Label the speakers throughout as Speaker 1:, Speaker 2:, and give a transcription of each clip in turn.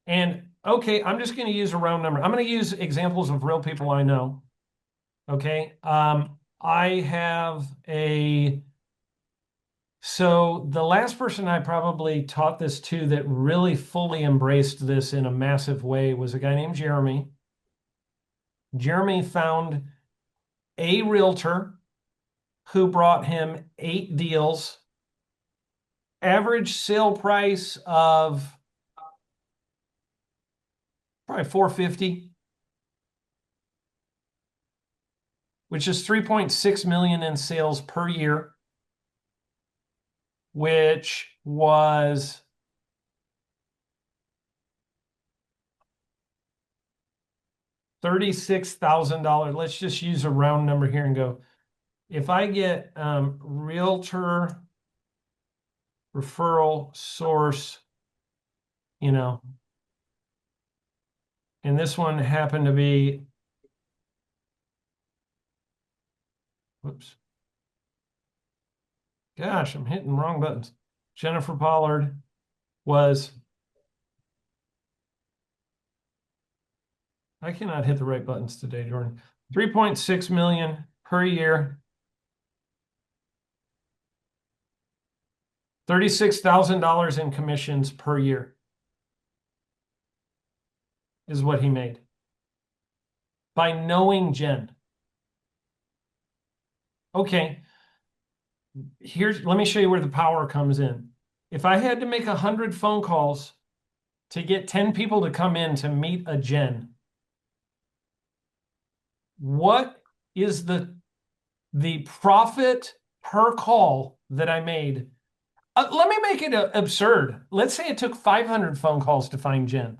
Speaker 1: And okay, I'm just going to use a round number. I'm going to use examples of real people I know. Okay. I have so the last person I probably taught this to that really fully embraced this in a massive way was a guy named Jeremy. Jeremy found a realtor who brought him 8 deals, average sale price of probably 450, which is 3.6 million in sales per year, which was $36,000. Let's just use a round number here and go. If I get realtor referral source, you know, and this one happened to be, whoops. Gosh, I'm hitting wrong buttons. Jennifer Pollard was, I cannot hit the right buttons today, Jordan. 3.6 million per year. $36,000 in commissions per year is what he made by knowing Jen. Okay, let me show you where the power comes in. If I had to make 100 phone calls to get 10 people to come in to meet a Jen, what is the profit per call that I made? Let me make it absurd. Let's say it took 500 phone calls to find Jen.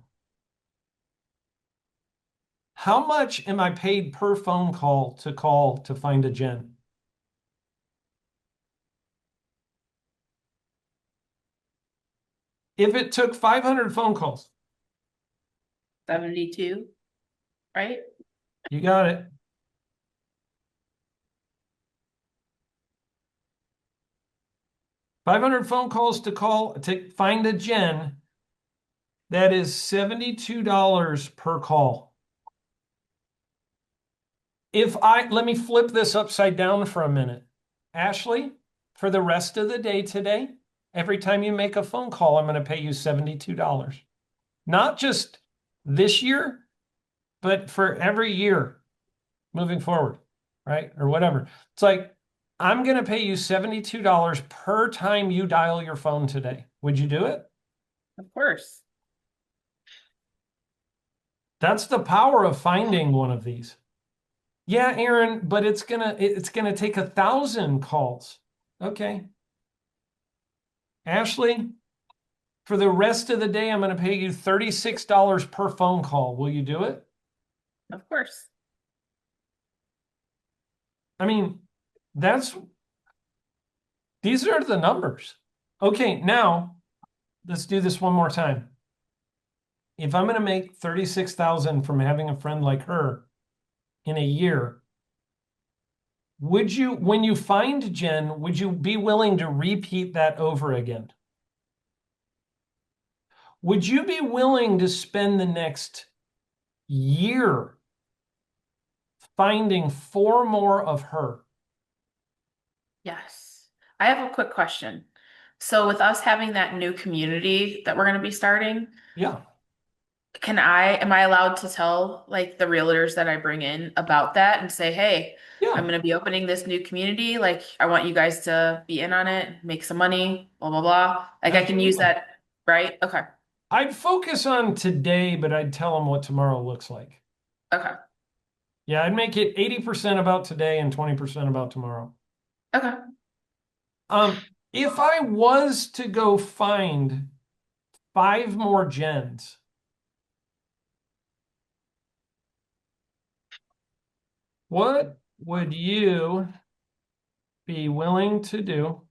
Speaker 1: How much am I paid per phone call to find a Jen? If it took 500 phone calls,
Speaker 2: 72, right?
Speaker 1: you got it. 500 phone calls to find a Jen, that is $72 per call. Let me flip this upside down for a minute. Ashley, for the rest of the day today, every time you make a phone call, I'm going to pay you $72. Not just this year, but for every year moving forward, right? Or whatever. It's like, I'm going to pay you $72 per time you dial your phone today. Would you do it?
Speaker 2: Of course.
Speaker 1: That's the power of finding one of these. Yeah, Aaron, but it's gonna take 1,000 calls. Okay. Ashley, for the rest of the day, I'm going to pay you $36 per phone call. Will you do it?
Speaker 2: Of course.
Speaker 1: I mean, these are the numbers. Okay, now let's do this one more time. If I'm going to make 36,000 from having a friend like her in a year, when you find Jen, would you be willing to repeat that over again? Would you be willing to spend the next year finding 4 more of her?
Speaker 2: Yes. I have a quick question. So with us having that new community that we're going to be starting,
Speaker 1: Yeah.
Speaker 2: am I allowed to tell like the realtors that I bring in about that and say, hey, I'm
Speaker 1: Yeah.
Speaker 2: going to be opening this new community. Like I want you guys to be in on it, make some money, blah, blah, blah. Like I can use
Speaker 1: Absolutely.
Speaker 2: that, right? Okay.
Speaker 1: I'd focus on today, but I'd tell them what tomorrow looks like.
Speaker 2: Okay.
Speaker 1: Yeah, I'd make it 80% about today and 20% about tomorrow.
Speaker 2: Okay.
Speaker 1: If I was to go find 5 more gens, what would you be willing to do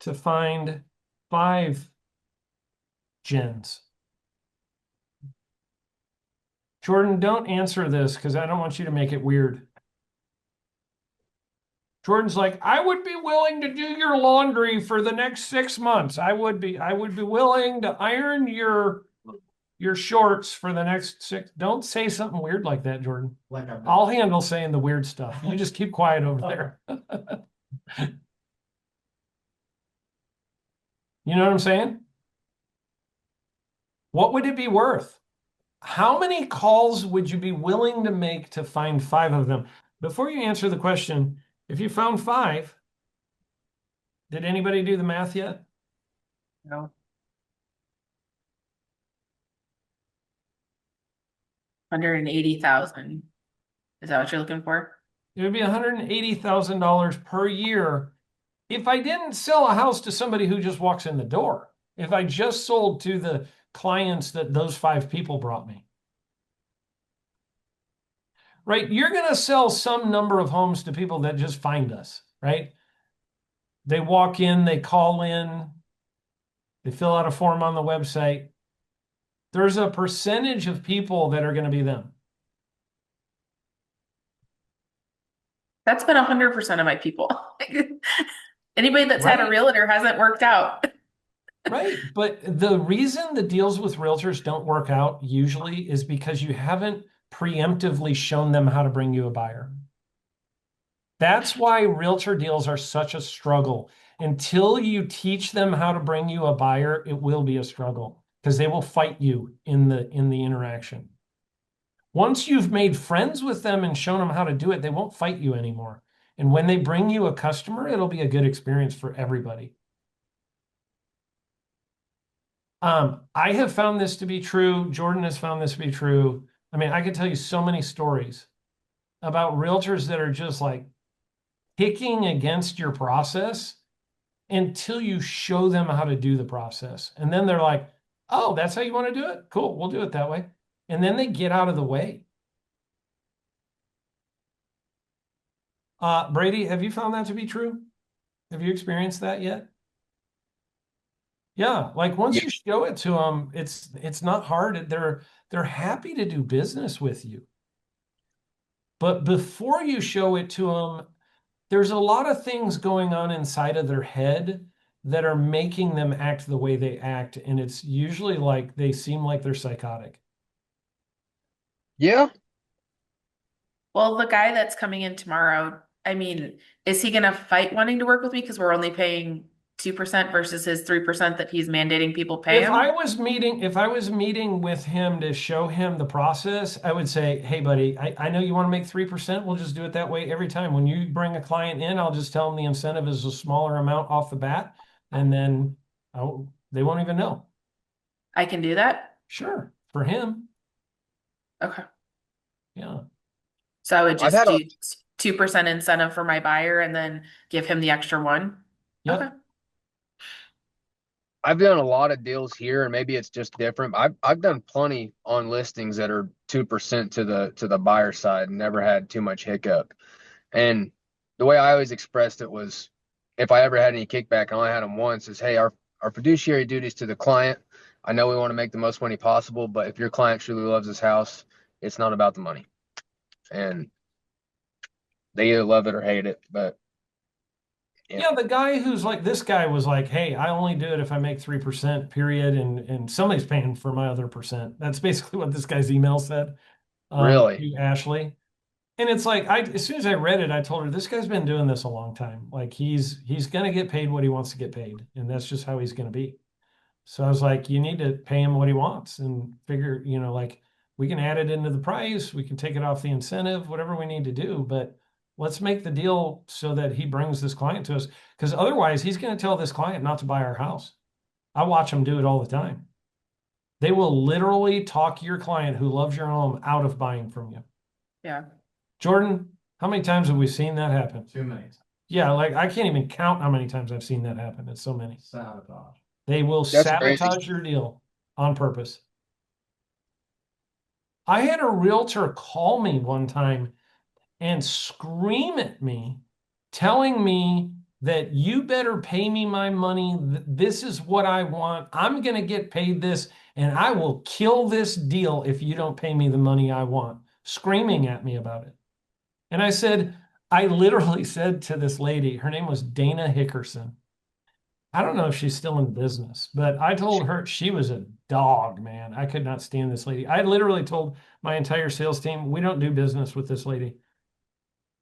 Speaker 1: to find 5 gens? Jordan, don't answer this because I don't want you to make it weird. Jordan's like, I would be willing to do your laundry for the next 6 months. I would be willing to iron your shorts for the next six. Don't say something weird like that, Jordan. I'll handle saying the weird stuff. You just keep quiet over there. You know what I'm saying? What would it be worth? How many calls would you be willing to make to find five of them? Before you answer the question, if you found five, did anybody do the math yet?
Speaker 2: No. 180,000. Is that what you're looking for?
Speaker 1: It would be $180,000 per year if I didn't sell a house to somebody who just walks in the door. If I just sold to the clients that those five people brought me. Right? You're going to sell some number of homes to people that just find us, right? They walk in, they call in, they fill out a form on the website. There's a percentage of people that are going to be them.
Speaker 2: That's been 100% of my people. Anybody that's had a
Speaker 1: Right.
Speaker 2: realtor hasn't worked out.
Speaker 1: Right. But the reason the deals with realtors don't work out usually is because you haven't preemptively shown them how to bring you a buyer. That's why realtor deals are such a struggle. Until you teach them how to bring you a buyer, it will be a struggle because they will fight you in the interaction. Once you've made friends with them and shown them how to do it, they won't fight you anymore. And when they bring you a customer, it'll be a good experience for everybody. I have found this to be true. Jordan has found this to be true. I mean, I could tell you so many stories about realtors that are just like kicking against your process until you show them how to do the process. And then they're like, oh, that's how you want to do it? Cool, we'll do it that way. And then they get out of the way. Brady, have you found that to be true? Have you experienced that yet? Yeah, like once
Speaker 3: Yeah,
Speaker 1: you show it to them, it's not hard. They're happy to do business with you. But before you show it to them, there's a lot of things going on inside of their head that are making them act the way they act, and it's usually like they seem like they're psychotic.
Speaker 3: yeah,
Speaker 2: Well, the guy that's coming in tomorrow, I mean, is he gonna fight wanting to work with me because we're only paying 2% versus his 3% that he's mandating people pay him?
Speaker 1: If I was meeting with him to show him the process, I would say, hey, buddy, I know you want to make 3%. We'll just do it that way every time. When you bring a client in, I'll just tell them the incentive is a smaller amount off the bat, and then they won't even know.
Speaker 2: I can do that?
Speaker 1: Sure, for him.
Speaker 2: Okay.
Speaker 1: Yeah.
Speaker 2: So I would
Speaker 3: I've
Speaker 2: just
Speaker 3: had a
Speaker 2: do 2% incentive for my buyer and then give him the extra one.
Speaker 1: Yep.
Speaker 2: Okay.
Speaker 3: I've done a lot of deals here, and maybe it's just different. I've done plenty on listings that are 2% to the buyer side and never had too much hiccup. And the way I always expressed it was, if I ever had any kickback, I only had them once. Is, hey, our fiduciary duties to the client. I know we want to make the most money possible, but if your client truly loves this house, it's not about the money. And they either love it or hate it. But
Speaker 1: Yeah, the guy who's like this guy was like, "Hey, I only do it if I make 3%, period, and somebody's paying for my other percent." That's basically what this guy's email said
Speaker 3: really,
Speaker 1: to Ashley. And it's like as soon as I read it, I told her this guy's been doing this a long time. Like he's gonna get paid what he wants to get paid, and that's just how he's gonna be. So I was like, you need to pay him what he wants and figure, like we can add it into the price, we can take it off the incentive, whatever we need to do, but let's make the deal so that he brings this client to us. Because otherwise, he's going to tell this client not to buy our house. I watch them do it all the time. They will literally talk your client who loves your home out of buying from you.
Speaker 2: Yeah.
Speaker 1: Jordan, how many times have we seen that happen?
Speaker 4: Too many.
Speaker 1: Yeah, like I can't even count how many times I've seen that happen. It's so many.
Speaker 4: Sabotage.
Speaker 1: They will
Speaker 3: that's crazy.
Speaker 1: sabotage your deal on purpose. I had a realtor call me one time and scream at me, telling me that you better pay me my money. This is what I want. I'm going to get paid this, and I will kill this deal if you don't pay me the money I want, screaming at me about it. And I said, I literally said to this lady, her name was Dana Hickerson. I don't know if she's still in business, but I told her she was a dog, man. I could not stand this lady. I literally told my entire sales team, we don't do business with this lady.